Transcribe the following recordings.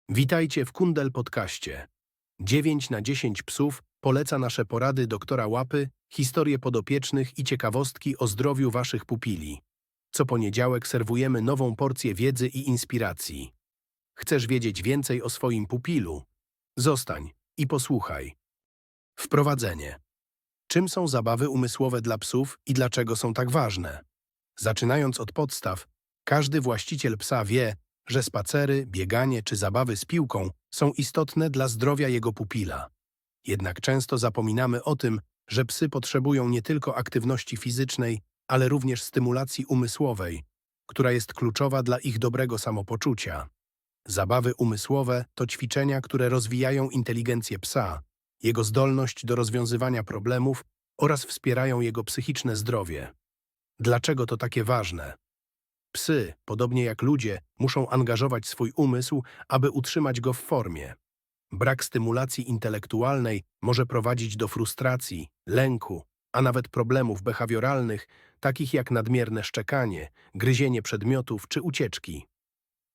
Witajcie w Kundel Podcaście. 9 na 10 psów poleca nasze porady doktora Łapy, historie podopiecznych i ciekawostki o zdrowiu waszych pupili. Co poniedziałek serwujemy nową porcję wiedzy i inspiracji. Chcesz wiedzieć więcej o swoim pupilu? Zostań i posłuchaj. Wprowadzenie. Czym są zabawy umysłowe dla psów i dlaczego są tak ważne? Zaczynając od podstaw, każdy właściciel psa wie, że spacery, bieganie czy zabawy z piłką są istotne dla zdrowia jego pupila. Jednak często zapominamy o tym, że psy potrzebują nie tylko aktywności fizycznej, ale również stymulacji umysłowej, która jest kluczowa dla ich dobrego samopoczucia. Zabawy umysłowe to ćwiczenia, które rozwijają inteligencję psa, jego zdolność do rozwiązywania problemów oraz wspierają jego psychiczne zdrowie. Dlaczego to takie ważne? Psy, podobnie jak ludzie, muszą angażować swój umysł, aby utrzymać go w formie. Brak stymulacji intelektualnej może prowadzić do frustracji, lęku, a nawet problemów behawioralnych, takich jak nadmierne szczekanie, gryzienie przedmiotów czy ucieczki.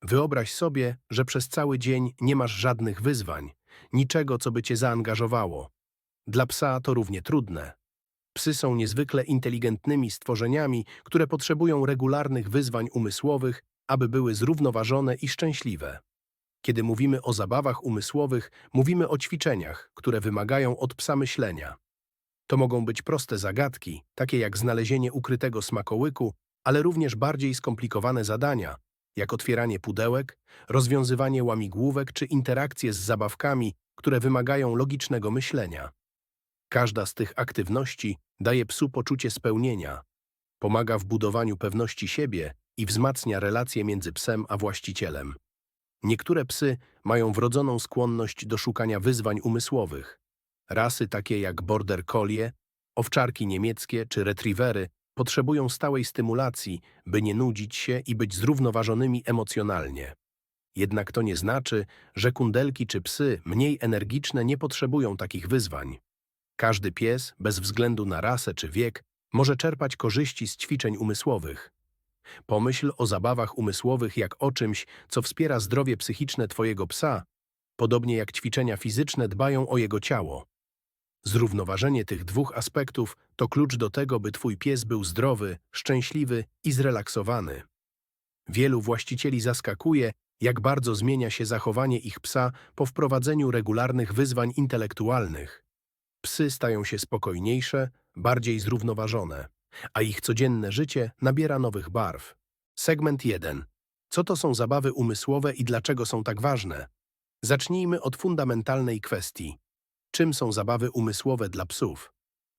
Wyobraź sobie, że przez cały dzień nie masz żadnych wyzwań, niczego, co by cię zaangażowało. Dla psa to równie trudne. Psy są niezwykle inteligentnymi stworzeniami, które potrzebują regularnych wyzwań umysłowych, aby były zrównoważone i szczęśliwe. Kiedy mówimy o zabawach umysłowych, mówimy o ćwiczeniach, które wymagają od psa myślenia. To mogą być proste zagadki, takie jak znalezienie ukrytego smakołyku, ale również bardziej skomplikowane zadania, jak otwieranie pudełek, rozwiązywanie łamigłówek czy interakcje z zabawkami, które wymagają logicznego myślenia. Każda z tych aktywności daje psu poczucie spełnienia, pomaga w budowaniu pewności siebie i wzmacnia relacje między psem a właścicielem. Niektóre psy mają wrodzoną skłonność do szukania wyzwań umysłowych. Rasy takie jak Border Collie, owczarki niemieckie czy retriewery potrzebują stałej stymulacji, by nie nudzić się i być zrównoważonymi emocjonalnie. Jednak to nie znaczy, że kundelki czy psy mniej energiczne nie potrzebują takich wyzwań. Każdy pies, bez względu na rasę czy wiek, może czerpać korzyści z ćwiczeń umysłowych. Pomyśl o zabawach umysłowych jak o czymś, co wspiera zdrowie psychiczne twojego psa, podobnie jak ćwiczenia fizyczne dbają o jego ciało. Zrównoważenie tych dwóch aspektów to klucz do tego, by twój pies był zdrowy, szczęśliwy i zrelaksowany. Wielu właścicieli zaskakuje, jak bardzo zmienia się zachowanie ich psa po wprowadzeniu regularnych wyzwań intelektualnych. Psy stają się spokojniejsze, bardziej zrównoważone, a ich codzienne życie nabiera nowych barw. Segment 1. Co to są zabawy umysłowe i dlaczego są tak ważne? Zacznijmy od fundamentalnej kwestii. Czym są zabawy umysłowe dla psów?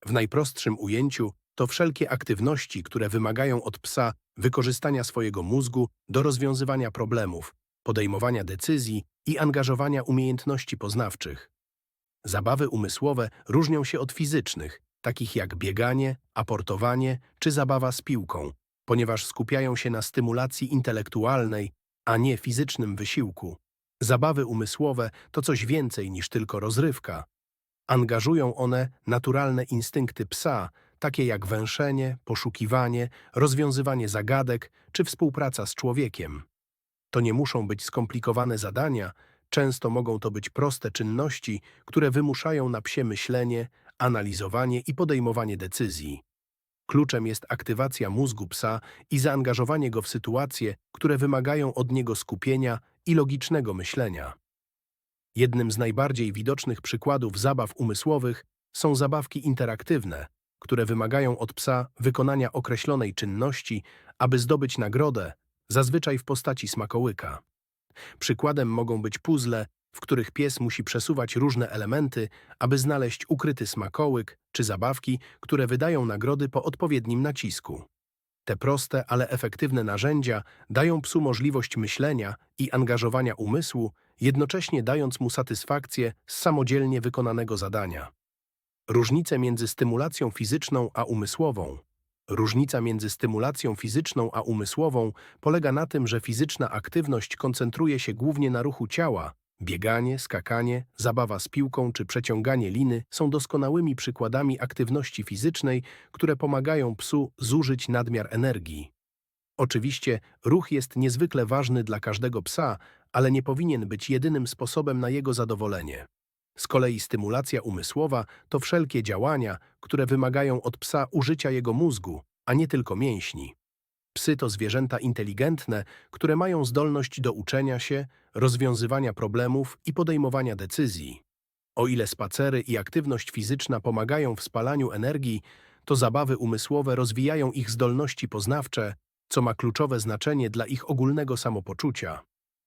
W najprostszym ujęciu to wszelkie aktywności, które wymagają od psa wykorzystania swojego mózgu do rozwiązywania problemów, podejmowania decyzji i angażowania umiejętności poznawczych. Zabawy umysłowe różnią się od fizycznych, takich jak bieganie, aportowanie czy zabawa z piłką, ponieważ skupiają się na stymulacji intelektualnej, a nie fizycznym wysiłku. Zabawy umysłowe to coś więcej niż tylko rozrywka. Angażują one naturalne instynkty psa, takie jak węszenie, poszukiwanie, rozwiązywanie zagadek czy współpraca z człowiekiem. To nie muszą być skomplikowane zadania, często mogą to być proste czynności, które wymuszają na psie myślenie, analizowanie i podejmowanie decyzji. Kluczem jest aktywacja mózgu psa i zaangażowanie go w sytuacje, które wymagają od niego skupienia i logicznego myślenia. Jednym z najbardziej widocznych przykładów zabaw umysłowych są zabawki interaktywne, które wymagają od psa wykonania określonej czynności, aby zdobyć nagrodę, zazwyczaj w postaci smakołyka. Przykładem mogą być puzzle, w których pies musi przesuwać różne elementy, aby znaleźć ukryty smakołyk, czy zabawki, które wydają nagrody po odpowiednim nacisku. Te proste, ale efektywne narzędzia dają psu możliwość myślenia i angażowania umysłu, jednocześnie dając mu satysfakcję z samodzielnie wykonanego zadania. Różnice między stymulacją fizyczną a umysłową. Różnica między stymulacją fizyczną a umysłową polega na tym, że fizyczna aktywność koncentruje się głównie na ruchu ciała. Bieganie, skakanie, zabawa z piłką czy przeciąganie liny są doskonałymi przykładami aktywności fizycznej, które pomagają psu zużyć nadmiar energii. Oczywiście ruch jest niezwykle ważny dla każdego psa, ale nie powinien być jedynym sposobem na jego zadowolenie. Z kolei stymulacja umysłowa to wszelkie działania, które wymagają od psa użycia jego mózgu, a nie tylko mięśni. Psy to zwierzęta inteligentne, które mają zdolność do uczenia się, rozwiązywania problemów i podejmowania decyzji. O ile spacery i aktywność fizyczna pomagają w spalaniu energii, to zabawy umysłowe rozwijają ich zdolności poznawcze, co ma kluczowe znaczenie dla ich ogólnego samopoczucia.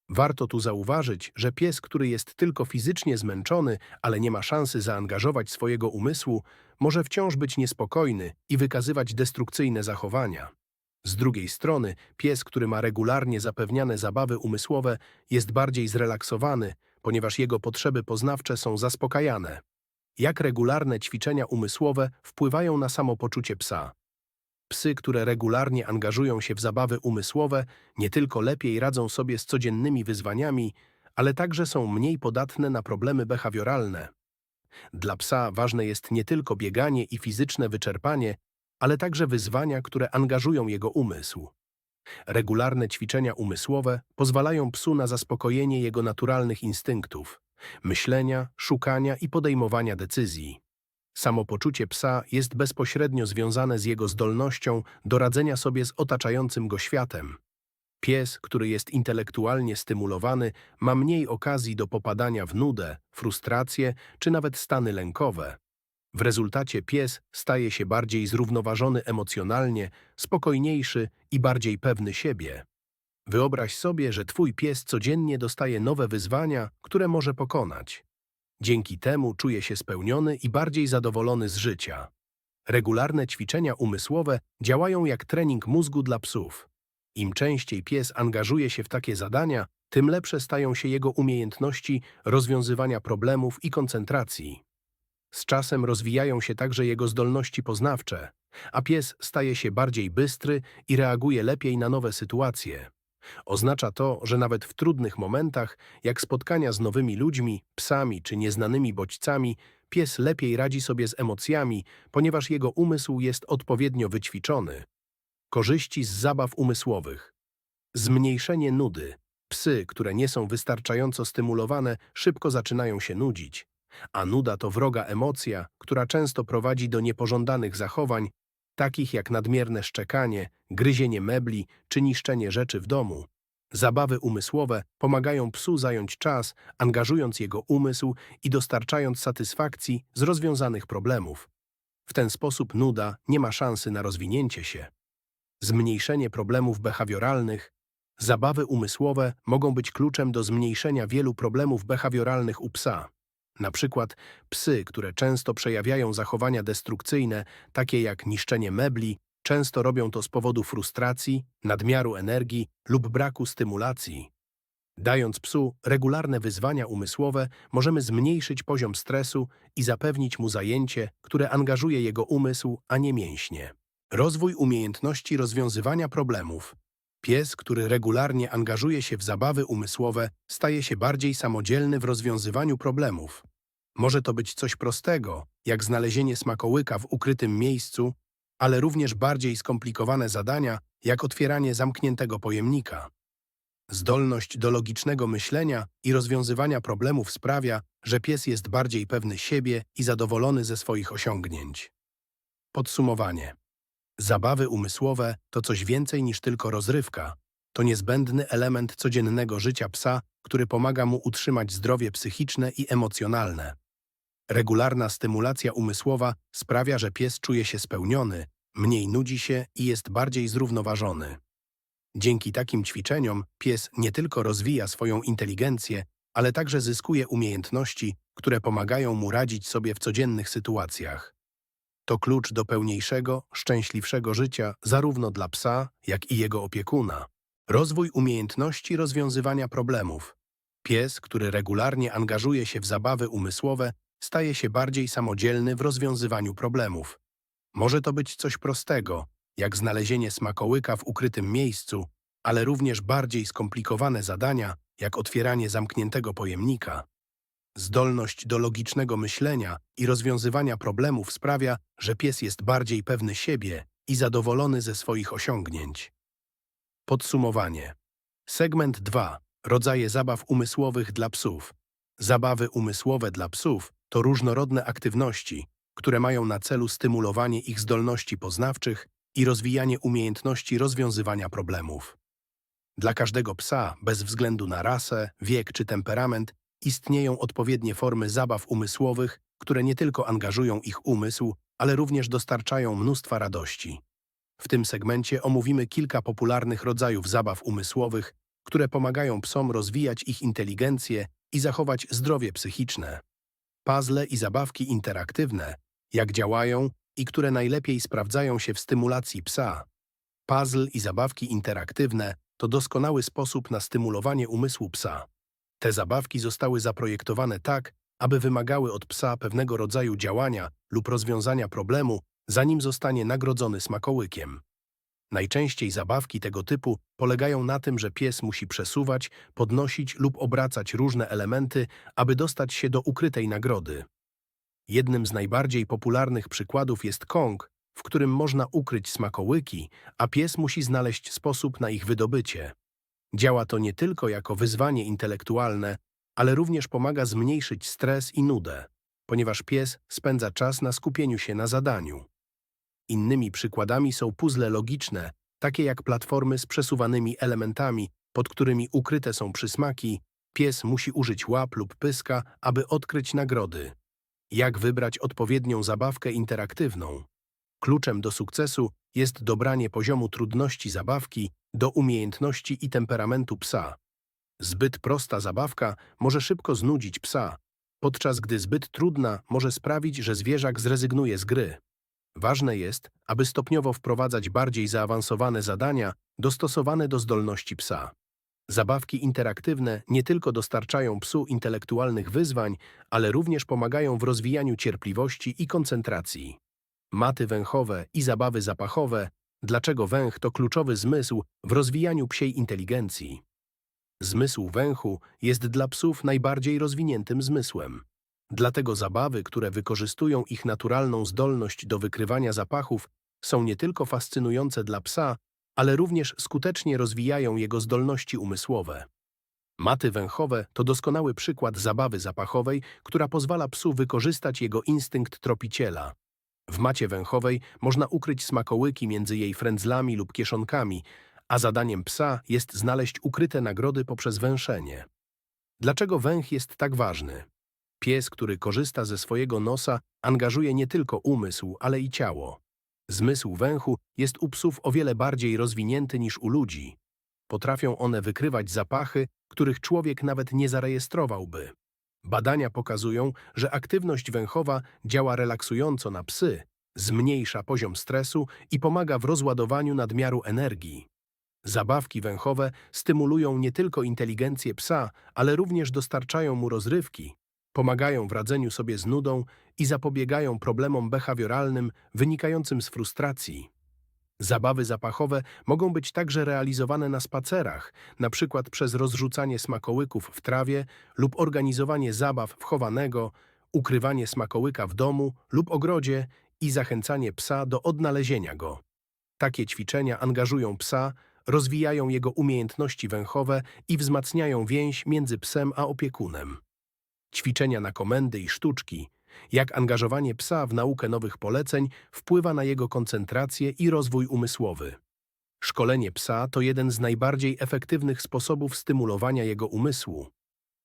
Warto tu zauważyć, że pies, który jest tylko fizycznie zmęczony, ale nie ma szansy zaangażować swojego umysłu, może wciąż być niespokojny i wykazywać destrukcyjne zachowania. Z drugiej strony, pies, który ma regularnie zapewniane zabawy umysłowe, jest bardziej zrelaksowany, ponieważ jego potrzeby poznawcze są zaspokajane. Jak regularne ćwiczenia umysłowe wpływają na samopoczucie psa? Psy, które regularnie angażują się w zabawy umysłowe, nie tylko lepiej radzą sobie z codziennymi wyzwaniami, ale także są mniej podatne na problemy behawioralne. Dla psa ważne jest nie tylko bieganie i fizyczne wyczerpanie, ale także wyzwania, które angażują jego umysł. Regularne ćwiczenia umysłowe pozwalają psu na zaspokojenie jego naturalnych instynktów, myślenia, szukania i podejmowania decyzji. Samopoczucie psa jest bezpośrednio związane z jego zdolnością do radzenia sobie z otaczającym go światem. Pies, który jest intelektualnie stymulowany, ma mniej okazji do popadania w nudę, frustrację czy nawet stany lękowe. W rezultacie pies staje się bardziej zrównoważony emocjonalnie, spokojniejszy i bardziej pewny siebie. Wyobraź sobie, że twój pies codziennie dostaje nowe wyzwania, które może pokonać. Dzięki temu czuje się spełniony i bardziej zadowolony z życia. Regularne ćwiczenia umysłowe działają jak trening mózgu dla psów. Im częściej pies angażuje się w takie zadania, tym lepsze stają się jego umiejętności rozwiązywania problemów i koncentracji. Z czasem rozwijają się także jego zdolności poznawcze, a pies staje się bardziej bystry i reaguje lepiej na nowe sytuacje. Oznacza to, że nawet w trudnych momentach, jak spotkania z nowymi ludźmi, psami czy nieznanymi bodźcami, pies lepiej radzi sobie z emocjami, ponieważ jego umysł jest odpowiednio wyćwiczony. Korzyści z zabaw umysłowych. Zmniejszenie nudy. Psy, które nie są wystarczająco stymulowane, szybko zaczynają się nudzić. A nuda to wroga emocja, która często prowadzi do niepożądanych zachowań, takich jak nadmierne szczekanie, gryzienie mebli czy niszczenie rzeczy w domu. Zabawy umysłowe pomagają psu zająć czas, angażując jego umysł i dostarczając satysfakcji z rozwiązanych problemów. W ten sposób nuda nie ma szansy na rozwinięcie się. Zmniejszenie problemów behawioralnych. Zabawy umysłowe mogą być kluczem do zmniejszenia wielu problemów behawioralnych u psa. Na przykład psy, które często przejawiają zachowania destrukcyjne, takie jak niszczenie mebli, często robią to z powodu frustracji, nadmiaru energii lub braku stymulacji. Dając psu regularne wyzwania umysłowe, możemy zmniejszyć poziom stresu i zapewnić mu zajęcie, które angażuje jego umysł, a nie mięśnie. Rozwój umiejętności rozwiązywania problemów. Pies, który regularnie angażuje się w zabawy umysłowe, staje się bardziej samodzielny w rozwiązywaniu problemów. Może to być coś prostego, jak znalezienie smakołyka w ukrytym miejscu, ale również bardziej skomplikowane zadania, jak otwieranie zamkniętego pojemnika. Zdolność do logicznego myślenia i rozwiązywania problemów sprawia, że pies jest bardziej pewny siebie i zadowolony ze swoich osiągnięć. Podsumowanie. Zabawy umysłowe to coś więcej niż tylko rozrywka. To niezbędny element codziennego życia psa, który pomaga mu utrzymać zdrowie psychiczne i emocjonalne. Regularna stymulacja umysłowa sprawia, że pies czuje się spełniony, mniej nudzi się i jest bardziej zrównoważony. Dzięki takim ćwiczeniom pies nie tylko rozwija swoją inteligencję, ale także zyskuje umiejętności, które pomagają mu radzić sobie w codziennych sytuacjach. To klucz do pełniejszego, szczęśliwszego życia zarówno dla psa, jak i jego opiekuna. Rozwój umiejętności rozwiązywania problemów. Pies, który regularnie angażuje się w zabawy umysłowe, staje się bardziej samodzielny w rozwiązywaniu problemów. Może to być coś prostego, jak znalezienie smakołyka w ukrytym miejscu, ale również bardziej skomplikowane zadania, jak otwieranie zamkniętego pojemnika. Zdolność do logicznego myślenia i rozwiązywania problemów sprawia, że pies jest bardziej pewny siebie i zadowolony ze swoich osiągnięć. Podsumowanie. Segment 2. Rodzaje zabaw umysłowych dla psów. Zabawy umysłowe dla psów to różnorodne aktywności, które mają na celu stymulowanie ich zdolności poznawczych i rozwijanie umiejętności rozwiązywania problemów. Dla każdego psa, bez względu na rasę, wiek czy temperament, istnieją odpowiednie formy zabaw umysłowych, które nie tylko angażują ich umysł, ale również dostarczają mnóstwa radości. W tym segmencie omówimy kilka popularnych rodzajów zabaw umysłowych, które pomagają psom rozwijać ich inteligencję i zachować zdrowie psychiczne. Puzzle i zabawki interaktywne, jak działają i które najlepiej sprawdzają się w stymulacji psa. Puzzle i zabawki interaktywne to doskonały sposób na stymulowanie umysłu psa. Te zabawki zostały zaprojektowane tak, aby wymagały od psa pewnego rodzaju działania lub rozwiązania problemu, zanim zostanie nagrodzony smakołykiem. Najczęściej zabawki tego typu polegają na tym, że pies musi przesuwać, podnosić lub obracać różne elementy, aby dostać się do ukrytej nagrody. Jednym z najbardziej popularnych przykładów jest Kong, w którym można ukryć smakołyki, a pies musi znaleźć sposób na ich wydobycie. Działa to nie tylko jako wyzwanie intelektualne, ale również pomaga zmniejszyć stres i nudę, ponieważ pies spędza czas na skupieniu się na zadaniu. Innymi przykładami są puzzle logiczne, takie jak platformy z przesuwanymi elementami, pod którymi ukryte są przysmaki. Pies musi użyć łap lub pyska, aby odkryć nagrody. Jak wybrać odpowiednią zabawkę interaktywną? Kluczem do sukcesu jest dobranie poziomu trudności zabawki do umiejętności i temperamentu psa. Zbyt prosta zabawka może szybko znudzić psa, podczas gdy zbyt trudna może sprawić, że zwierzak zrezygnuje z gry. Ważne jest, aby stopniowo wprowadzać bardziej zaawansowane zadania dostosowane do zdolności psa. Zabawki interaktywne nie tylko dostarczają psu intelektualnych wyzwań, ale również pomagają w rozwijaniu cierpliwości i koncentracji. Maty węchowe i zabawy zapachowe. Dlaczego węch to kluczowy zmysł w rozwijaniu psiej inteligencji? Zmysł węchu jest dla psów najbardziej rozwiniętym zmysłem. Dlatego zabawy, które wykorzystują ich naturalną zdolność do wykrywania zapachów, są nie tylko fascynujące dla psa, ale również skutecznie rozwijają jego zdolności umysłowe. Maty węchowe to doskonały przykład zabawy zapachowej, która pozwala psu wykorzystać jego instynkt tropiciela. W macie węchowej można ukryć smakołyki między jej frędzlami lub kieszonkami, a zadaniem psa jest znaleźć ukryte nagrody poprzez węszenie. Dlaczego węch jest tak ważny? Pies, który korzysta ze swojego nosa, angażuje nie tylko umysł, ale i ciało. Zmysł węchu jest u psów o wiele bardziej rozwinięty niż u ludzi. Potrafią one wykrywać zapachy, których człowiek nawet nie zarejestrowałby. Badania pokazują, że aktywność węchowa działa relaksująco na psy, zmniejsza poziom stresu i pomaga w rozładowaniu nadmiaru energii. Zabawki węchowe stymulują nie tylko inteligencję psa, ale również dostarczają mu rozrywki, pomagają w radzeniu sobie z nudą i zapobiegają problemom behawioralnym wynikającym z frustracji. Zabawy zapachowe mogą być także realizowane na spacerach, np. przez rozrzucanie smakołyków w trawie lub organizowanie zabaw wchowanego, ukrywanie smakołyka w domu lub ogrodzie i zachęcanie psa do odnalezienia go. Takie ćwiczenia angażują psa, rozwijają jego umiejętności węchowe i wzmacniają więź między psem a opiekunem. Ćwiczenia na komendy i sztuczki, jak angażowanie psa w naukę nowych poleceń, wpływa na jego koncentrację i rozwój umysłowy. Szkolenie psa to jeden z najbardziej efektywnych sposobów stymulowania jego umysłu.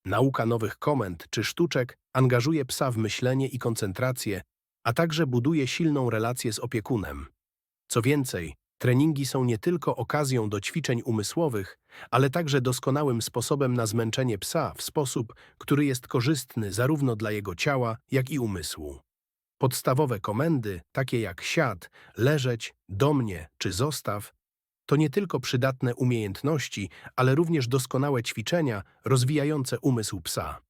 Nauka nowych komend czy sztuczek angażuje psa w myślenie i koncentrację, a także buduje silną relację z opiekunem. Co więcej, treningi są nie tylko okazją do ćwiczeń umysłowych, ale także doskonałym sposobem na zmęczenie psa w sposób, który jest korzystny zarówno dla jego ciała, jak i umysłu. Podstawowe komendy, takie jak siad, leżeć, do mnie czy zostaw, to nie tylko przydatne umiejętności, ale również doskonałe ćwiczenia rozwijające umysł psa.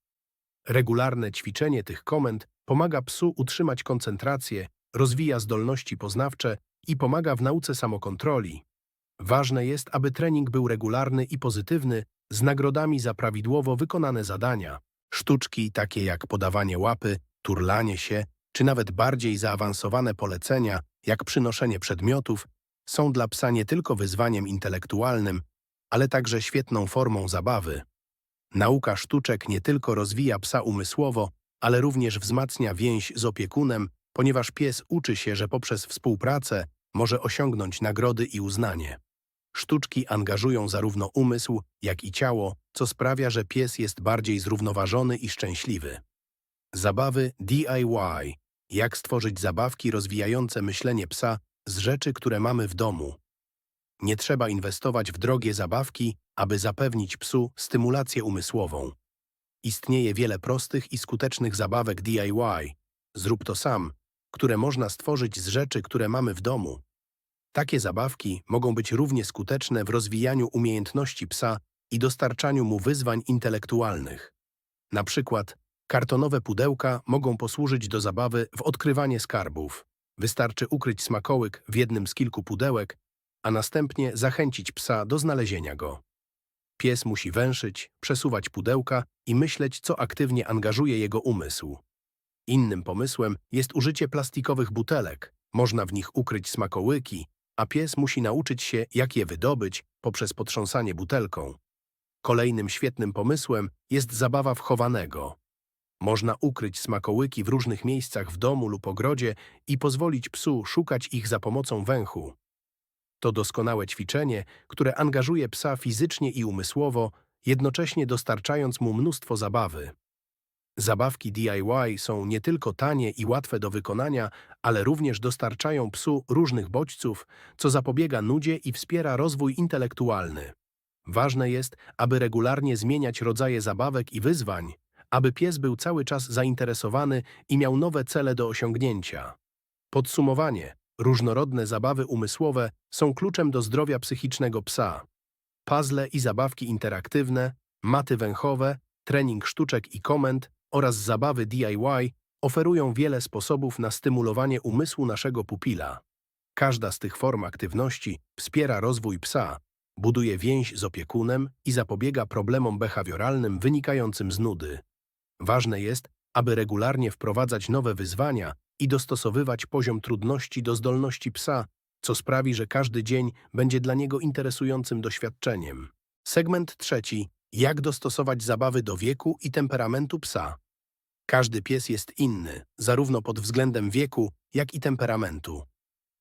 Regularne ćwiczenie tych komend pomaga psu utrzymać koncentrację, rozwija zdolności poznawcze i pomaga w nauce samokontroli. Ważne jest, aby trening był regularny i pozytywny, z nagrodami za prawidłowo wykonane zadania. Sztuczki takie jak podawanie łapy, turlanie się, czy nawet bardziej zaawansowane polecenia, jak przynoszenie przedmiotów, są dla psa nie tylko wyzwaniem intelektualnym, ale także świetną formą zabawy. Nauka sztuczek nie tylko rozwija psa umysłowo, ale również wzmacnia więź z opiekunem, ponieważ pies uczy się, że poprzez współpracę może osiągnąć nagrody i uznanie. Sztuczki angażują zarówno umysł, jak i ciało, co sprawia, że pies jest bardziej zrównoważony i szczęśliwy. Zabawy DIY. Jak stworzyć zabawki rozwijające myślenie psa z rzeczy, które mamy w domu. Nie trzeba inwestować w drogie zabawki, aby zapewnić psu stymulację umysłową. Istnieje wiele prostych i skutecznych zabawek DIY, zrób to sam, które można stworzyć z rzeczy, które mamy w domu. Takie zabawki mogą być równie skuteczne w rozwijaniu umiejętności psa i dostarczaniu mu wyzwań intelektualnych. Na przykład kartonowe pudełka mogą posłużyć do zabawy w odkrywanie skarbów. Wystarczy ukryć smakołyk w jednym z kilku pudełek, a następnie zachęcić psa do znalezienia go. Pies musi węszyć, przesuwać pudełka i myśleć, co aktywnie angażuje jego umysł. Innym pomysłem jest użycie plastikowych butelek. Można w nich ukryć smakołyki, a pies musi nauczyć się, jak je wydobyć poprzez potrząsanie butelką. Kolejnym świetnym pomysłem jest zabawa w chowanego. Można ukryć smakołyki w różnych miejscach w domu lub ogrodzie i pozwolić psu szukać ich za pomocą węchu. To doskonałe ćwiczenie, które angażuje psa fizycznie i umysłowo, jednocześnie dostarczając mu mnóstwo zabawy. Zabawki DIY są nie tylko tanie i łatwe do wykonania, ale również dostarczają psu różnych bodźców, co zapobiega nudzie i wspiera rozwój intelektualny. Ważne jest, aby regularnie zmieniać rodzaje zabawek i wyzwań, aby pies był cały czas zainteresowany i miał nowe cele do osiągnięcia. Podsumowanie. Różnorodne zabawy umysłowe są kluczem do zdrowia psychicznego psa. Puzzle i zabawki interaktywne, maty węchowe, trening sztuczek i komend oraz zabawy DIY oferują wiele sposobów na stymulowanie umysłu naszego pupila. Każda z tych form aktywności wspiera rozwój psa, buduje więź z opiekunem i zapobiega problemom behawioralnym wynikającym z nudy. Ważne jest, aby regularnie wprowadzać nowe wyzwania i dostosowywać poziom trudności do zdolności psa, co sprawi, że każdy dzień będzie dla niego interesującym doświadczeniem. Segment trzeci. Jak dostosować zabawy do wieku i temperamentu psa? Każdy pies jest inny, zarówno pod względem wieku, jak i temperamentu.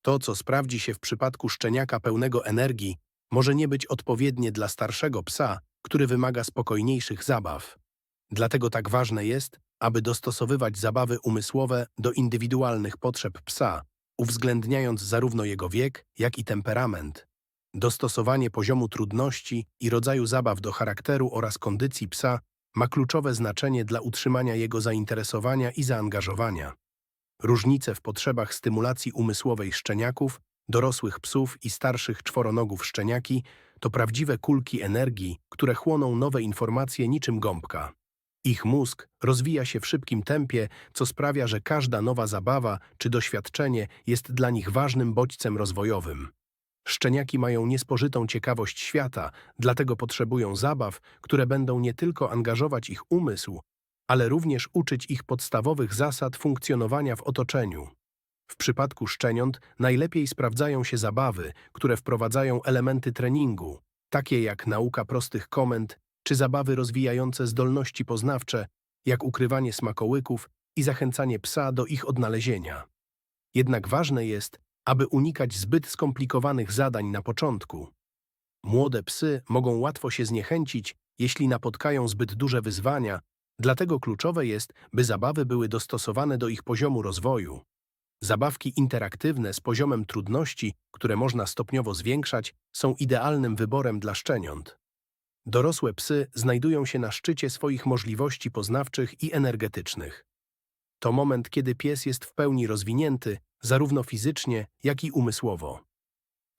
To, co sprawdzi się w przypadku szczeniaka pełnego energii, może nie być odpowiednie dla starszego psa, który wymaga spokojniejszych zabaw. Dlatego tak ważne jest, aby dostosowywać zabawy umysłowe do indywidualnych potrzeb psa, uwzględniając zarówno jego wiek, jak i temperament. Dostosowanie poziomu trudności i rodzaju zabaw do charakteru oraz kondycji psa ma kluczowe znaczenie dla utrzymania jego zainteresowania i zaangażowania. Różnice w potrzebach stymulacji umysłowej szczeniaków, dorosłych psów i starszych czworonogów szczeniaki to prawdziwe kulki energii, które chłoną nowe informacje niczym gąbka. Ich mózg rozwija się w szybkim tempie, co sprawia, że każda nowa zabawa czy doświadczenie jest dla nich ważnym bodźcem rozwojowym. Szczeniaki mają niespożytą ciekawość świata, dlatego potrzebują zabaw, które będą nie tylko angażować ich umysł, ale również uczyć ich podstawowych zasad funkcjonowania w otoczeniu. W przypadku szczeniąt najlepiej sprawdzają się zabawy, które wprowadzają elementy treningu, takie jak nauka prostych komend, czy zabawy rozwijające zdolności poznawcze, jak ukrywanie smakołyków i zachęcanie psa do ich odnalezienia. Jednak ważne jest, aby unikać zbyt skomplikowanych zadań na początku. Młode psy mogą łatwo się zniechęcić, jeśli napotkają zbyt duże wyzwania, dlatego kluczowe jest, by zabawy były dostosowane do ich poziomu rozwoju. Zabawki interaktywne z poziomem trudności, które można stopniowo zwiększać, są idealnym wyborem dla szczeniąt. Dorosłe psy znajdują się na szczycie swoich możliwości poznawczych i energetycznych. To moment, kiedy pies jest w pełni rozwinięty, zarówno fizycznie, jak i umysłowo.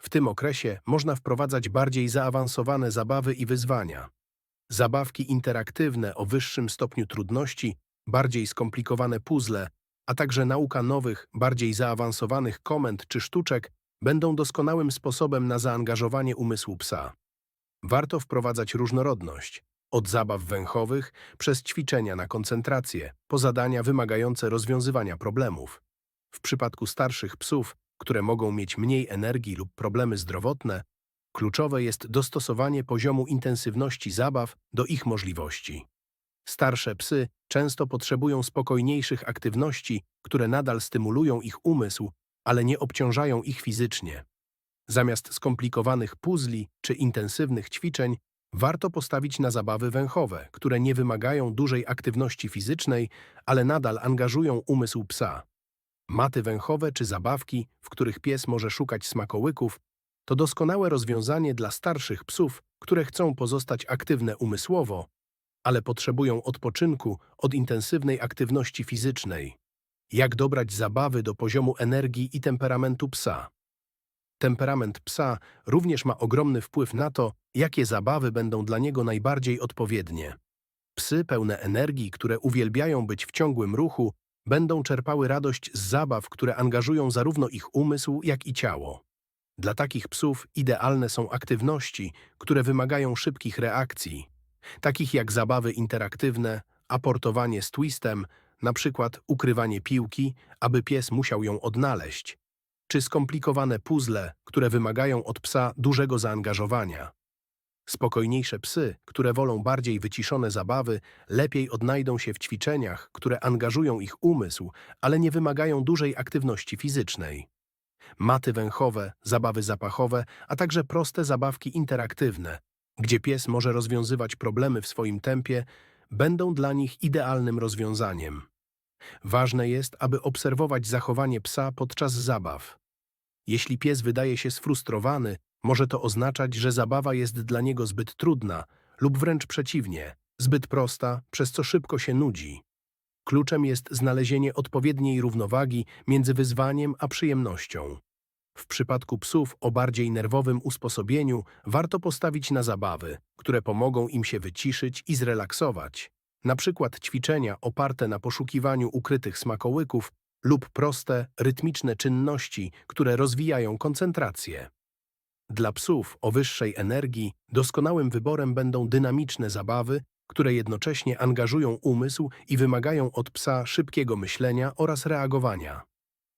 W tym okresie można wprowadzać bardziej zaawansowane zabawy i wyzwania. Zabawki interaktywne o wyższym stopniu trudności, bardziej skomplikowane puzzle, a także nauka nowych, bardziej zaawansowanych komend czy sztuczek będą doskonałym sposobem na zaangażowanie umysłu psa. Warto wprowadzać różnorodność, od zabaw węchowych przez ćwiczenia na koncentrację, po zadania wymagające rozwiązywania problemów. W przypadku starszych psów które mogą mieć mniej energii lub problemy zdrowotne, kluczowe jest dostosowanie poziomu intensywności zabaw do ich możliwości. Starsze psy często potrzebują spokojniejszych aktywności, które nadal stymulują ich umysł, ale nie obciążają ich fizycznie. Zamiast skomplikowanych puzli czy intensywnych ćwiczeń, warto postawić na zabawy węchowe, które nie wymagają dużej aktywności fizycznej, ale nadal angażują umysł psa. Maty węchowe czy zabawki, w których pies może szukać smakołyków, to doskonałe rozwiązanie dla starszych psów, które chcą pozostać aktywne umysłowo, ale potrzebują odpoczynku od intensywnej aktywności fizycznej. Jak dobrać zabawy do poziomu energii i temperamentu psa? Temperament psa również ma ogromny wpływ na to, jakie zabawy będą dla niego najbardziej odpowiednie. Psy pełne energii, które uwielbiają być w ciągłym ruchu, będą czerpały radość z zabaw, które angażują zarówno ich umysł, jak i ciało. Dla takich psów idealne są aktywności, które wymagają szybkich reakcji, takich jak zabawy interaktywne, aportowanie z twistem, na przykład ukrywanie piłki, aby pies musiał ją odnaleźć, czy skomplikowane puzzle, które wymagają od psa dużego zaangażowania. Spokojniejsze psy, które wolą bardziej wyciszone zabawy, lepiej odnajdą się w ćwiczeniach, które angażują ich umysł, ale nie wymagają dużej aktywności fizycznej. Maty węchowe, zabawy zapachowe, a także proste zabawki interaktywne, gdzie pies może rozwiązywać problemy w swoim tempie, będą dla nich idealnym rozwiązaniem. Ważne jest, aby obserwować zachowanie psa podczas zabaw. Jeśli pies wydaje się sfrustrowany, może to oznaczać, że zabawa jest dla niego zbyt trudna lub wręcz przeciwnie, zbyt prosta, przez co szybko się nudzi. Kluczem jest znalezienie odpowiedniej równowagi między wyzwaniem a przyjemnością. W przypadku psów o bardziej nerwowym usposobieniu warto postawić na zabawy, które pomogą im się wyciszyć i zrelaksować. Na przykład ćwiczenia oparte na poszukiwaniu ukrytych smakołyków lub proste, rytmiczne czynności, które rozwijają koncentrację. Dla psów o wyższej energii doskonałym wyborem będą dynamiczne zabawy, które jednocześnie angażują umysł i wymagają od psa szybkiego myślenia oraz reagowania.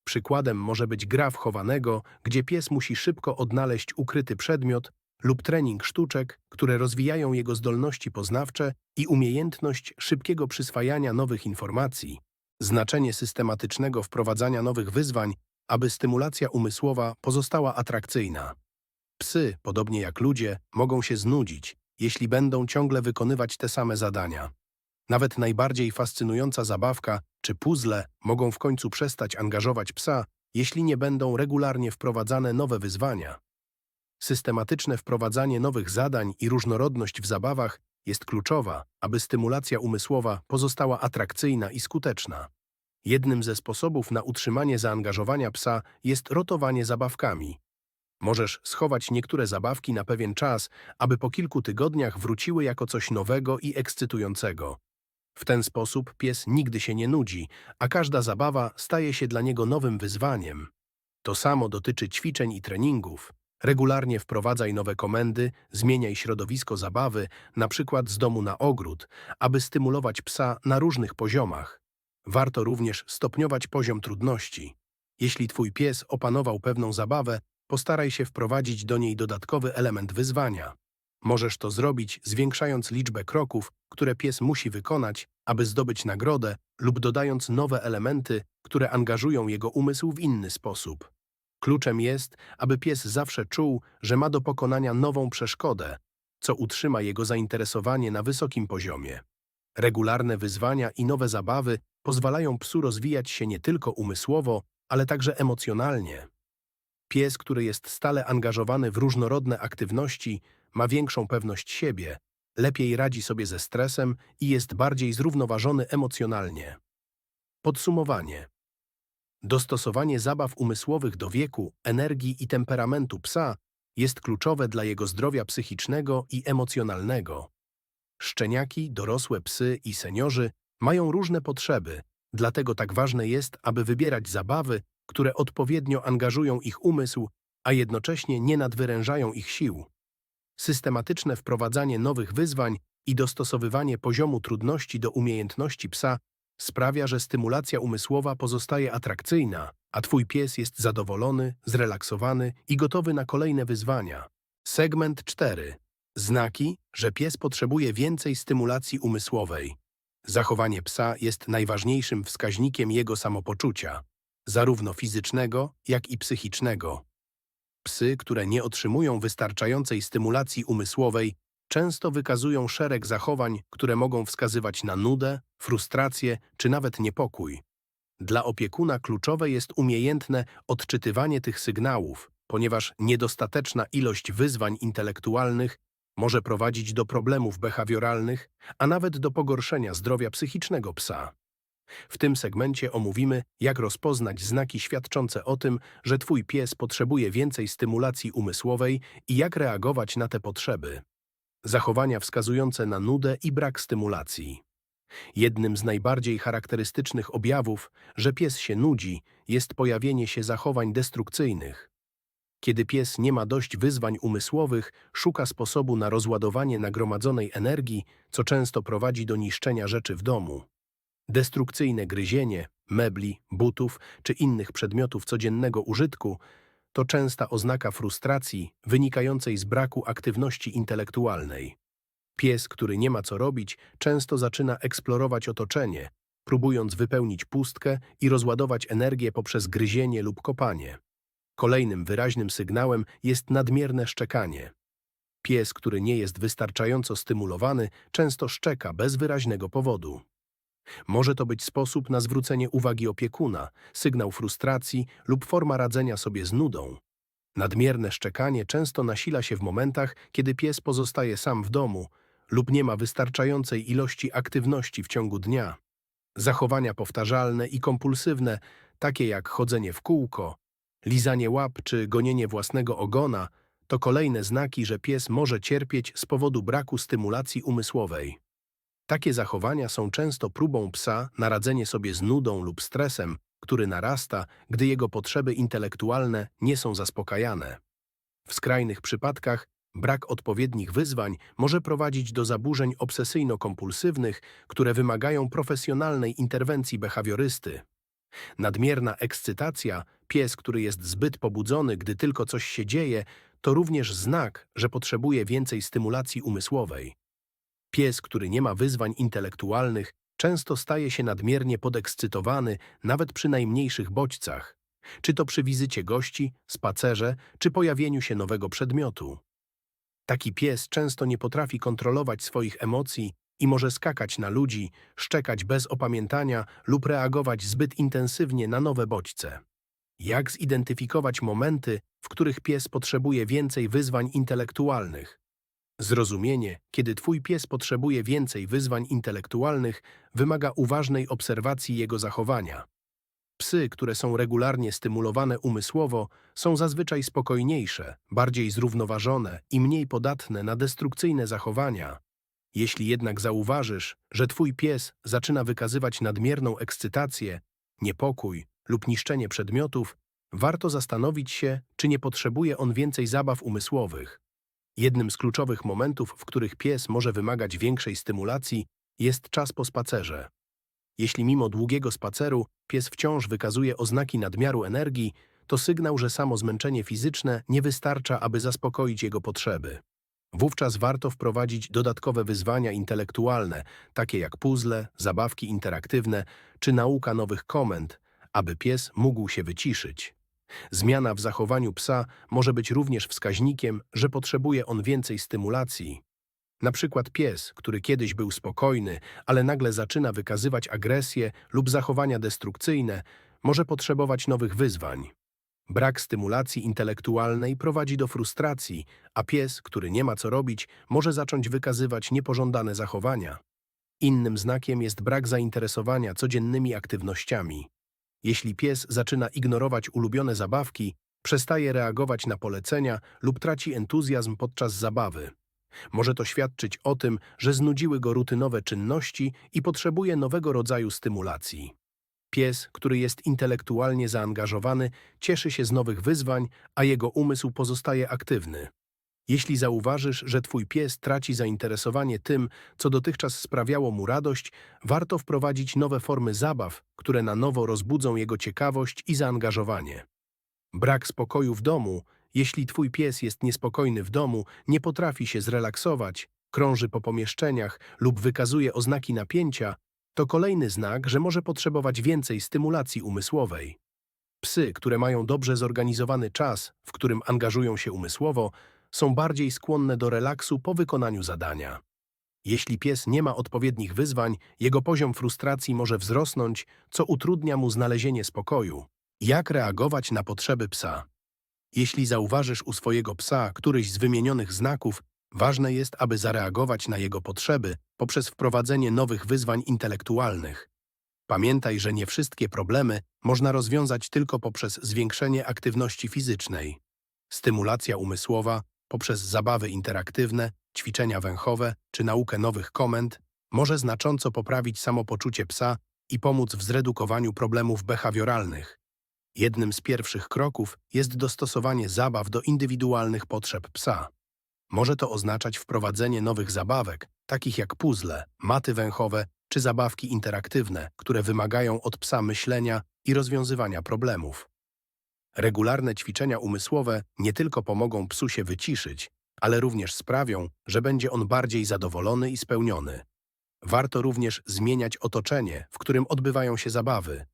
Przykładem może być gra w chowanego, gdzie pies musi szybko odnaleźć ukryty przedmiot, lub trening sztuczek, które rozwijają jego zdolności poznawcze i umiejętność szybkiego przyswajania nowych informacji. Znaczenie systematycznego wprowadzania nowych wyzwań, aby stymulacja umysłowa pozostała atrakcyjna. Psy, podobnie jak ludzie, mogą się znudzić, jeśli będą ciągle wykonywać te same zadania. Nawet najbardziej fascynująca zabawka czy puzzle mogą w końcu przestać angażować psa, jeśli nie będą regularnie wprowadzane nowe wyzwania. Systematyczne wprowadzanie nowych zadań i różnorodność w zabawach jest kluczowa, aby stymulacja umysłowa pozostała atrakcyjna i skuteczna. Jednym ze sposobów na utrzymanie zaangażowania psa jest rotowanie zabawkami. Możesz schować niektóre zabawki na pewien czas, aby po kilku tygodniach wróciły jako coś nowego i ekscytującego. W ten sposób pies nigdy się nie nudzi, a każda zabawa staje się dla niego nowym wyzwaniem. To samo dotyczy ćwiczeń i treningów. Regularnie wprowadzaj nowe komendy, zmieniaj środowisko zabawy, na przykład z domu na ogród, aby stymulować psa na różnych poziomach. Warto również stopniować poziom trudności. Jeśli twój pies opanował pewną zabawę, postaraj się wprowadzić do niej dodatkowy element wyzwania. Możesz to zrobić, zwiększając liczbę kroków, które pies musi wykonać, aby zdobyć nagrodę, lub dodając nowe elementy, które angażują jego umysł w inny sposób. Kluczem jest, aby pies zawsze czuł, że ma do pokonania nową przeszkodę, co utrzyma jego zainteresowanie na wysokim poziomie. Regularne wyzwania i nowe zabawy pozwalają psu rozwijać się nie tylko umysłowo, ale także emocjonalnie. Pies, który jest stale angażowany w różnorodne aktywności, ma większą pewność siebie, lepiej radzi sobie ze stresem i jest bardziej zrównoważony emocjonalnie. Podsumowanie. Dostosowanie zabaw umysłowych do wieku, energii i temperamentu psa jest kluczowe dla jego zdrowia psychicznego i emocjonalnego. Szczeniaki, dorosłe psy i seniorzy mają różne potrzeby, dlatego tak ważne jest, aby wybierać zabawy, które odpowiednio angażują ich umysł, a jednocześnie nie nadwyrężają ich sił. Systematyczne wprowadzanie nowych wyzwań i dostosowywanie poziomu trudności do umiejętności psa sprawia, że stymulacja umysłowa pozostaje atrakcyjna, a twój pies jest zadowolony, zrelaksowany i gotowy na kolejne wyzwania. Segment 4. Znaki, że pies potrzebuje więcej stymulacji umysłowej. Zachowanie psa jest najważniejszym wskaźnikiem jego samopoczucia, zarówno fizycznego, jak i psychicznego. Psy, które nie otrzymują wystarczającej stymulacji umysłowej, często wykazują szereg zachowań, które mogą wskazywać na nudę, frustrację czy nawet niepokój. Dla opiekuna kluczowe jest umiejętne odczytywanie tych sygnałów, ponieważ niedostateczna ilość wyzwań intelektualnych może prowadzić do problemów behawioralnych, a nawet do pogorszenia zdrowia psychicznego psa. W tym segmencie omówimy, jak rozpoznać znaki świadczące o tym, że twój pies potrzebuje więcej stymulacji umysłowej i jak reagować na te potrzeby. Zachowania wskazujące na nudę i brak stymulacji. Jednym z najbardziej charakterystycznych objawów, że pies się nudzi, jest pojawienie się zachowań destrukcyjnych. Kiedy pies nie ma dość wyzwań umysłowych, szuka sposobu na rozładowanie nagromadzonej energii, co często prowadzi do niszczenia rzeczy w domu. Destrukcyjne gryzienie, mebli, butów czy innych przedmiotów codziennego użytku to częsta oznaka frustracji wynikającej z braku aktywności intelektualnej. Pies, który nie ma co robić, często zaczyna eksplorować otoczenie, próbując wypełnić pustkę i rozładować energię poprzez gryzienie lub kopanie. Kolejnym wyraźnym sygnałem jest nadmierne szczekanie. Pies, który nie jest wystarczająco stymulowany, często szczeka bez wyraźnego powodu. Może to być sposób na zwrócenie uwagi opiekuna, sygnał frustracji lub forma radzenia sobie z nudą. Nadmierne szczekanie często nasila się w momentach, kiedy pies pozostaje sam w domu lub nie ma wystarczającej ilości aktywności w ciągu dnia. Zachowania powtarzalne i kompulsywne, takie jak chodzenie w kółko, lizanie łap czy gonienie własnego ogona, to kolejne znaki, że pies może cierpieć z powodu braku stymulacji umysłowej. Takie zachowania są często próbą psa na radzenie sobie z nudą lub stresem, który narasta, gdy jego potrzeby intelektualne nie są zaspokajane. W skrajnych przypadkach brak odpowiednich wyzwań może prowadzić do zaburzeń obsesyjno-kompulsywnych, które wymagają profesjonalnej interwencji behawiorysty. Nadmierna ekscytacja, pies, który jest zbyt pobudzony, gdy tylko coś się dzieje, to również znak, że potrzebuje więcej stymulacji umysłowej. Pies, który nie ma wyzwań intelektualnych, często staje się nadmiernie podekscytowany nawet przy najmniejszych bodźcach, czy to przy wizycie gości, spacerze, czy pojawieniu się nowego przedmiotu. Taki pies często nie potrafi kontrolować swoich emocji i może skakać na ludzi, szczekać bez opamiętania lub reagować zbyt intensywnie na nowe bodźce. Jak zidentyfikować momenty, w których pies potrzebuje więcej wyzwań intelektualnych? Zrozumienie, kiedy twój pies potrzebuje więcej wyzwań intelektualnych, wymaga uważnej obserwacji jego zachowania. Psy, które są regularnie stymulowane umysłowo, są zazwyczaj spokojniejsze, bardziej zrównoważone i mniej podatne na destrukcyjne zachowania. Jeśli jednak zauważysz, że twój pies zaczyna wykazywać nadmierną ekscytację, niepokój lub niszczenie przedmiotów, warto zastanowić się, czy nie potrzebuje on więcej zabaw umysłowych. Jednym z kluczowych momentów, w których pies może wymagać większej stymulacji, jest czas po spacerze. Jeśli mimo długiego spaceru pies wciąż wykazuje oznaki nadmiaru energii, to sygnał, że samo zmęczenie fizyczne nie wystarcza, aby zaspokoić jego potrzeby. Wówczas warto wprowadzić dodatkowe wyzwania intelektualne, takie jak puzzle, zabawki interaktywne czy nauka nowych komend, aby pies mógł się wyciszyć. Zmiana w zachowaniu psa może być również wskaźnikiem, że potrzebuje on więcej stymulacji. Na przykład pies, który kiedyś był spokojny, ale nagle zaczyna wykazywać agresję lub zachowania destrukcyjne, może potrzebować nowych wyzwań. Brak stymulacji intelektualnej prowadzi do frustracji, a pies, który nie ma co robić, może zacząć wykazywać niepożądane zachowania. Innym znakiem jest brak zainteresowania codziennymi aktywnościami. Jeśli pies zaczyna ignorować ulubione zabawki, przestaje reagować na polecenia lub traci entuzjazm podczas zabawy. Może to świadczyć o tym, że znudziły go rutynowe czynności i potrzebuje nowego rodzaju stymulacji. Pies, który jest intelektualnie zaangażowany, cieszy się z nowych wyzwań, a jego umysł pozostaje aktywny. Jeśli zauważysz, że twój pies traci zainteresowanie tym, co dotychczas sprawiało mu radość, warto wprowadzić nowe formy zabaw, które na nowo rozbudzą jego ciekawość i zaangażowanie. Brak spokoju w domu. Jeśli twój pies jest niespokojny w domu, nie potrafi się zrelaksować, krąży po pomieszczeniach lub wykazuje oznaki napięcia, to kolejny znak, że może potrzebować więcej stymulacji umysłowej. Psy, które mają dobrze zorganizowany czas, w którym angażują się umysłowo, są bardziej skłonne do relaksu po wykonaniu zadania. Jeśli pies nie ma odpowiednich wyzwań, jego poziom frustracji może wzrosnąć, co utrudnia mu znalezienie spokoju. Jak reagować na potrzeby psa? Jeśli zauważysz u swojego psa któryś z wymienionych znaków, ważne jest, aby zareagować na jego potrzeby poprzez wprowadzenie nowych wyzwań intelektualnych. Pamiętaj, że nie wszystkie problemy można rozwiązać tylko poprzez zwiększenie aktywności fizycznej. Stymulacja umysłowa poprzez zabawy interaktywne, ćwiczenia węchowe czy naukę nowych komend może znacząco poprawić samopoczucie psa i pomóc w zredukowaniu problemów behawioralnych. Jednym z pierwszych kroków jest dostosowanie zabaw do indywidualnych potrzeb psa. Może to oznaczać wprowadzenie nowych zabawek, takich jak puzzle, maty węchowe czy zabawki interaktywne, które wymagają od psa myślenia i rozwiązywania problemów. Regularne ćwiczenia umysłowe nie tylko pomogą psu się wyciszyć, ale również sprawią, że będzie on bardziej zadowolony i spełniony. Warto również zmieniać otoczenie, w którym odbywają się zabawy.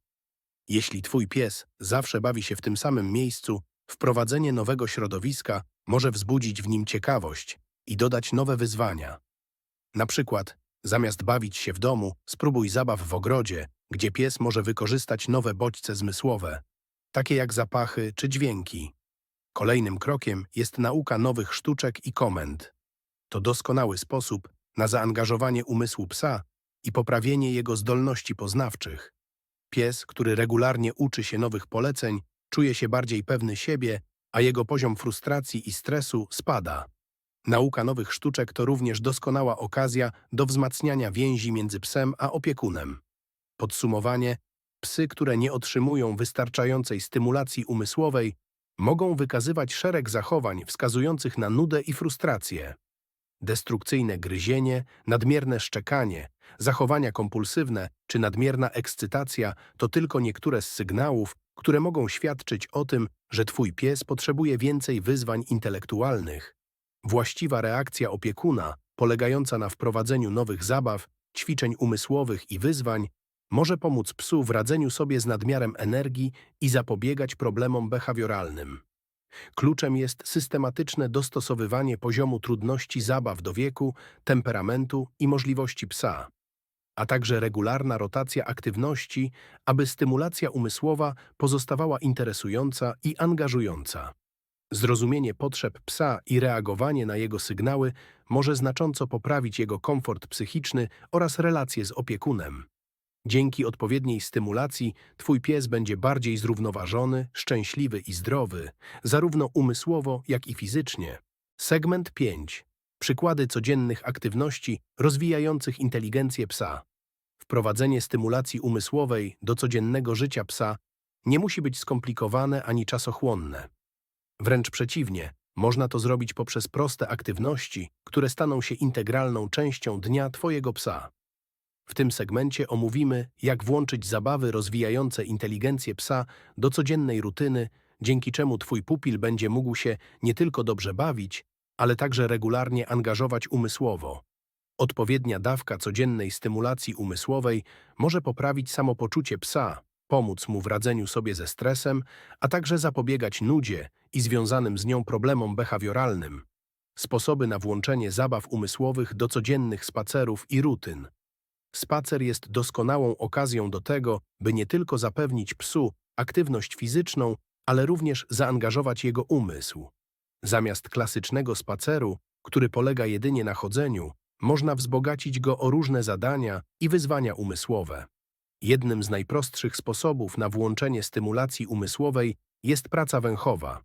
Jeśli twój pies zawsze bawi się w tym samym miejscu, wprowadzenie nowego środowiska może wzbudzić w nim ciekawość i dodać nowe wyzwania. Na przykład, zamiast bawić się w domu, spróbuj zabaw w ogrodzie, gdzie pies może wykorzystać nowe bodźce zmysłowe, takie jak zapachy czy dźwięki. Kolejnym krokiem jest nauka nowych sztuczek i komend. To doskonały sposób na zaangażowanie umysłu psa i poprawienie jego zdolności poznawczych. Pies, który regularnie uczy się nowych poleceń, czuje się bardziej pewny siebie, a jego poziom frustracji i stresu spada. Nauka nowych sztuczek to również doskonała okazja do wzmacniania więzi między psem a opiekunem. Podsumowanie: psy, które nie otrzymują wystarczającej stymulacji umysłowej, mogą wykazywać szereg zachowań wskazujących na nudę i frustrację. Destrukcyjne gryzienie, nadmierne szczekanie, zachowania kompulsywne czy nadmierna ekscytacja to tylko niektóre z sygnałów, które mogą świadczyć o tym, że twój pies potrzebuje więcej wyzwań intelektualnych. Właściwa reakcja opiekuna, polegająca na wprowadzeniu nowych zabaw, ćwiczeń umysłowych i wyzwań, może pomóc psu w radzeniu sobie z nadmiarem energii i zapobiegać problemom behawioralnym. Kluczem jest systematyczne dostosowywanie poziomu trudności zabaw do wieku, temperamentu i możliwości psa, a także regularna rotacja aktywności, aby stymulacja umysłowa pozostawała interesująca i angażująca. Zrozumienie potrzeb psa i reagowanie na jego sygnały może znacząco poprawić jego komfort psychiczny oraz relacje z opiekunem. Dzięki odpowiedniej stymulacji twój pies będzie bardziej zrównoważony, szczęśliwy i zdrowy, zarówno umysłowo, jak i fizycznie. Segment 5. Przykłady codziennych aktywności rozwijających inteligencję psa. Wprowadzenie stymulacji umysłowej do codziennego życia psa nie musi być skomplikowane ani czasochłonne. Wręcz przeciwnie, można to zrobić poprzez proste aktywności, które staną się integralną częścią dnia twojego psa. W tym segmencie omówimy, jak włączyć zabawy rozwijające inteligencję psa do codziennej rutyny, dzięki czemu twój pupil będzie mógł się nie tylko dobrze bawić, ale także regularnie angażować umysłowo. Odpowiednia dawka codziennej stymulacji umysłowej może poprawić samopoczucie psa, pomóc mu w radzeniu sobie ze stresem, a także zapobiegać nudzie i związanym z nią problemom behawioralnym. Sposoby na włączenie zabaw umysłowych do codziennych spacerów i rutyn. Spacer jest doskonałą okazją do tego, by nie tylko zapewnić psu aktywność fizyczną, ale również zaangażować jego umysł. Zamiast klasycznego spaceru, który polega jedynie na chodzeniu, można wzbogacić go o różne zadania i wyzwania umysłowe. Jednym z najprostszych sposobów na włączenie stymulacji umysłowej jest praca węchowa.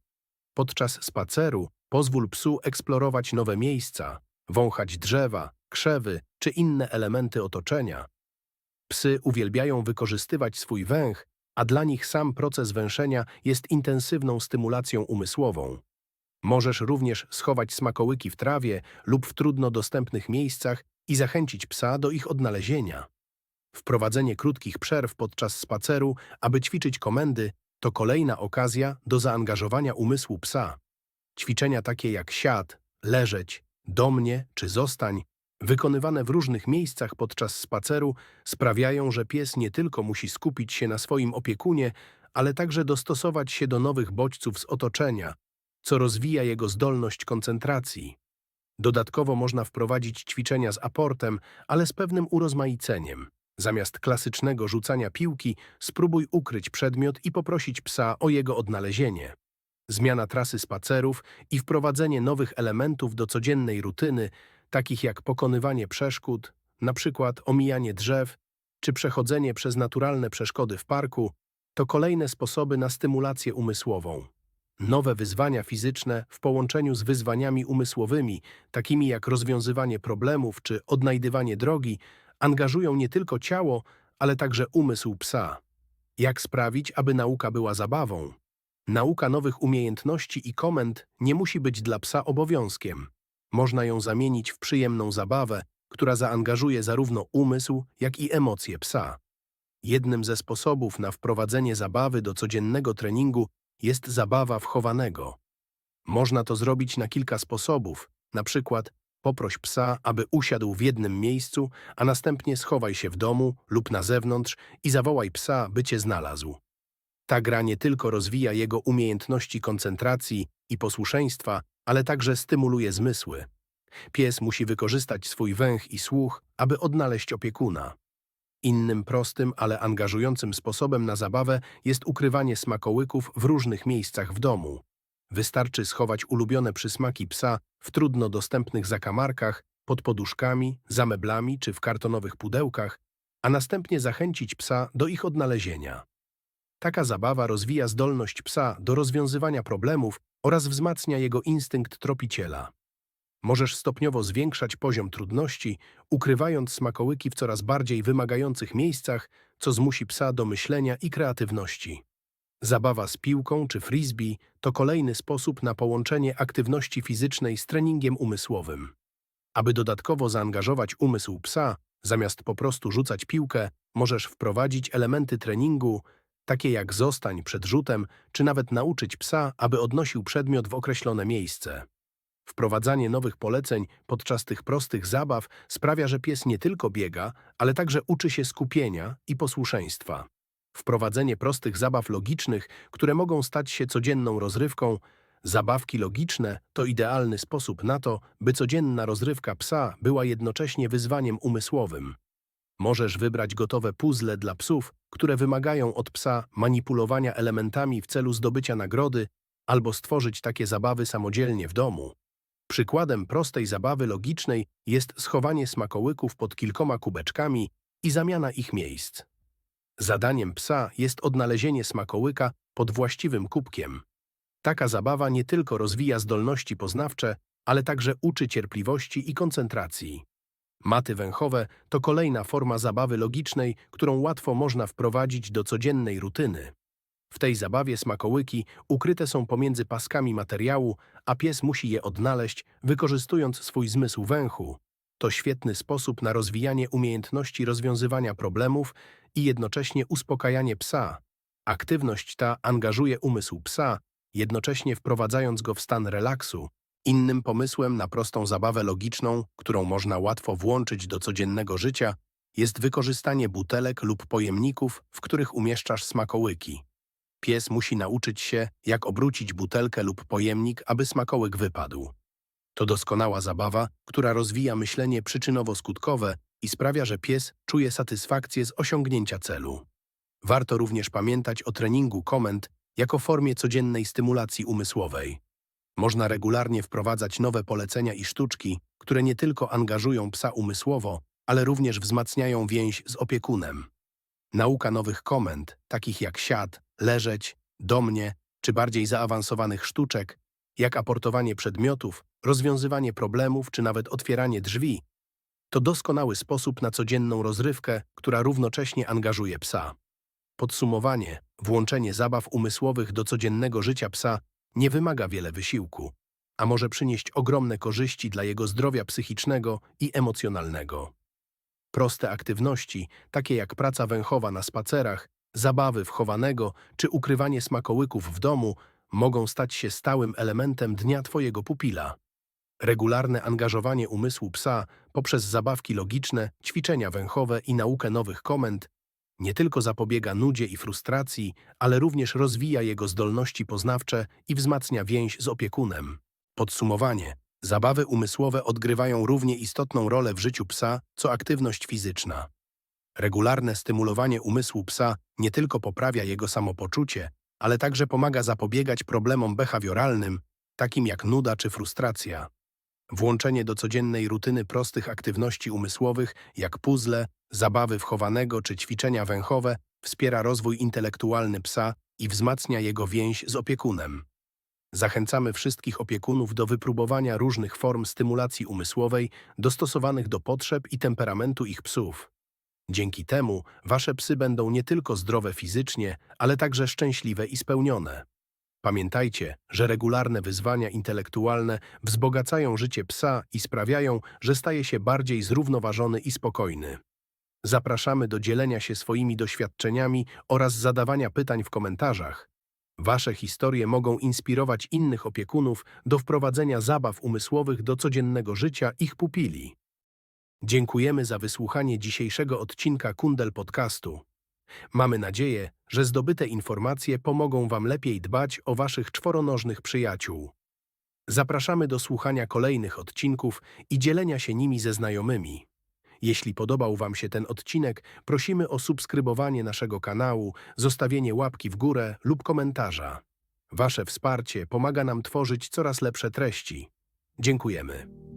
Podczas spaceru pozwól psu eksplorować nowe miejsca, wąchać drzewa, krzewy czy inne elementy otoczenia. Psy uwielbiają wykorzystywać swój węch, a dla nich sam proces węszenia jest intensywną stymulacją umysłową. Możesz również schować smakołyki w trawie lub w trudno dostępnych miejscach i zachęcić psa do ich odnalezienia. Wprowadzenie krótkich przerw podczas spaceru, aby ćwiczyć komendy, to kolejna okazja do zaangażowania umysłu psa. Ćwiczenia takie jak siad, leżeć, do mnie czy zostań, wykonywane w różnych miejscach podczas spaceru, sprawiają, że pies nie tylko musi skupić się na swoim opiekunie, ale także dostosować się do nowych bodźców z otoczenia, co rozwija jego zdolność koncentracji. Dodatkowo można wprowadzić ćwiczenia z aportem, ale z pewnym urozmaiceniem. Zamiast klasycznego rzucania piłki, spróbuj ukryć przedmiot i poprosić psa o jego odnalezienie. Zmiana trasy spacerów i wprowadzenie nowych elementów do codziennej rutyny, takich jak pokonywanie przeszkód, np. omijanie drzew, czy przechodzenie przez naturalne przeszkody w parku, to kolejne sposoby na stymulację umysłową. Nowe wyzwania fizyczne w połączeniu z wyzwaniami umysłowymi, takimi jak rozwiązywanie problemów czy odnajdywanie drogi, angażują nie tylko ciało, ale także umysł psa. Jak sprawić, aby nauka była zabawą? Nauka nowych umiejętności i komend nie musi być dla psa obowiązkiem. Można ją zamienić w przyjemną zabawę, która zaangażuje zarówno umysł, jak i emocje psa. Jednym ze sposobów na wprowadzenie zabawy do codziennego treningu jest zabawa w chowanego. Można to zrobić na kilka sposobów, na przykład poproś psa, aby usiadł w jednym miejscu, a następnie schowaj się w domu lub na zewnątrz i zawołaj psa, by cię znalazł. Ta gra nie tylko rozwija jego umiejętności koncentracji i posłuszeństwa, ale także stymuluje zmysły. Pies musi wykorzystać swój węch i słuch, aby odnaleźć opiekuna. Innym prostym, ale angażującym sposobem na zabawę jest ukrywanie smakołyków w różnych miejscach w domu. Wystarczy schować ulubione przysmaki psa w trudno dostępnych zakamarkach, pod poduszkami, za meblami czy w kartonowych pudełkach, a następnie zachęcić psa do ich odnalezienia. Taka zabawa rozwija zdolność psa do rozwiązywania problemów oraz wzmacnia jego instynkt tropiciela. Możesz stopniowo zwiększać poziom trudności, ukrywając smakołyki w coraz bardziej wymagających miejscach, co zmusi psa do myślenia i kreatywności. Zabawa z piłką czy frisbee to kolejny sposób na połączenie aktywności fizycznej z treningiem umysłowym. Aby dodatkowo zaangażować umysł psa, zamiast po prostu rzucać piłkę, możesz wprowadzić elementy treningu, takie jak zostań przed rzutem, czy nawet nauczyć psa, aby odnosił przedmiot w określone miejsce. Wprowadzanie nowych poleceń podczas tych prostych zabaw sprawia, że pies nie tylko biega, ale także uczy się skupienia i posłuszeństwa. Wprowadzenie prostych zabaw logicznych, które mogą stać się codzienną rozrywką. Zabawki logiczne to idealny sposób na to, by codzienna rozrywka psa była jednocześnie wyzwaniem umysłowym. Możesz wybrać gotowe puzzle dla psów, które wymagają od psa manipulowania elementami w celu zdobycia nagrody, albo stworzyć takie zabawy samodzielnie w domu. Przykładem prostej zabawy logicznej jest schowanie smakołyków pod kilkoma kubeczkami i zamiana ich miejsc. Zadaniem psa jest odnalezienie smakołyka pod właściwym kubkiem. Taka zabawa nie tylko rozwija zdolności poznawcze, ale także uczy cierpliwości i koncentracji. Maty węchowe to kolejna forma zabawy logicznej, którą łatwo można wprowadzić do codziennej rutyny. W tej zabawie smakołyki ukryte są pomiędzy paskami materiału, a pies musi je odnaleźć, wykorzystując swój zmysł węchu. To świetny sposób na rozwijanie umiejętności rozwiązywania problemów i jednocześnie uspokajanie psa. Aktywność ta angażuje umysł psa, jednocześnie wprowadzając go w stan relaksu. Innym pomysłem na prostą zabawę logiczną, którą można łatwo włączyć do codziennego życia, jest wykorzystanie butelek lub pojemników, w których umieszczasz smakołyki. Pies musi nauczyć się, jak obrócić butelkę lub pojemnik, aby smakołyk wypadł. To doskonała zabawa, która rozwija myślenie przyczynowo-skutkowe i sprawia, że pies czuje satysfakcję z osiągnięcia celu. Warto również pamiętać o treningu komend jako formie codziennej stymulacji umysłowej. Można regularnie wprowadzać nowe polecenia i sztuczki, które nie tylko angażują psa umysłowo, ale również wzmacniają więź z opiekunem. Nauka nowych komend, takich jak siad, leżeć, do mnie, czy bardziej zaawansowanych sztuczek, jak aportowanie przedmiotów, rozwiązywanie problemów, czy nawet otwieranie drzwi, to doskonały sposób na codzienną rozrywkę, która równocześnie angażuje psa. Podsumowanie: włączenie zabaw umysłowych do codziennego życia psa nie wymaga wiele wysiłku. a może przynieść ogromne korzyści dla jego zdrowia psychicznego i emocjonalnego. Proste aktywności, takie jak praca węchowa na spacerach, zabawy w chowanego czy ukrywanie smakołyków w domu, mogą stać się stałym elementem dnia twojego pupila. Regularne angażowanie umysłu psa poprzez zabawki logiczne, ćwiczenia węchowe i naukę nowych komend nie tylko zapobiega nudzie i frustracji, ale również rozwija jego zdolności poznawcze i wzmacnia więź z opiekunem. Podsumowanie. Zabawy umysłowe odgrywają równie istotną rolę w życiu psa, co aktywność fizyczna. Regularne stymulowanie umysłu psa nie tylko poprawia jego samopoczucie, ale także pomaga zapobiegać problemom behawioralnym, takim jak nuda czy frustracja. Włączenie do codziennej rutyny prostych aktywności umysłowych, jak puzzle, zabawy w chowanego czy ćwiczenia węchowe, wspiera rozwój intelektualny psa i wzmacnia jego więź z opiekunem. Zachęcamy wszystkich opiekunów do wypróbowania różnych form stymulacji umysłowej dostosowanych do potrzeb i temperamentu ich psów. Dzięki temu wasze psy będą nie tylko zdrowe fizycznie, ale także szczęśliwe i spełnione. Pamiętajcie, że regularne wyzwania intelektualne wzbogacają życie psa i sprawiają, że staje się bardziej zrównoważony i spokojny. Zapraszamy do dzielenia się swoimi doświadczeniami oraz zadawania pytań w komentarzach. Wasze historie mogą inspirować innych opiekunów do wprowadzenia zabaw umysłowych do codziennego życia ich pupili. Dziękujemy za wysłuchanie dzisiejszego odcinka Kundel Podcastu. Mamy nadzieję, że zdobyte informacje pomogą wam lepiej dbać o waszych czworonożnych przyjaciół. Zapraszamy do słuchania kolejnych odcinków i dzielenia się nimi ze znajomymi. Jeśli podobał wam się ten odcinek, prosimy o subskrybowanie naszego kanału, zostawienie łapki w górę lub komentarza. Wasze wsparcie pomaga nam tworzyć coraz lepsze treści. Dziękujemy.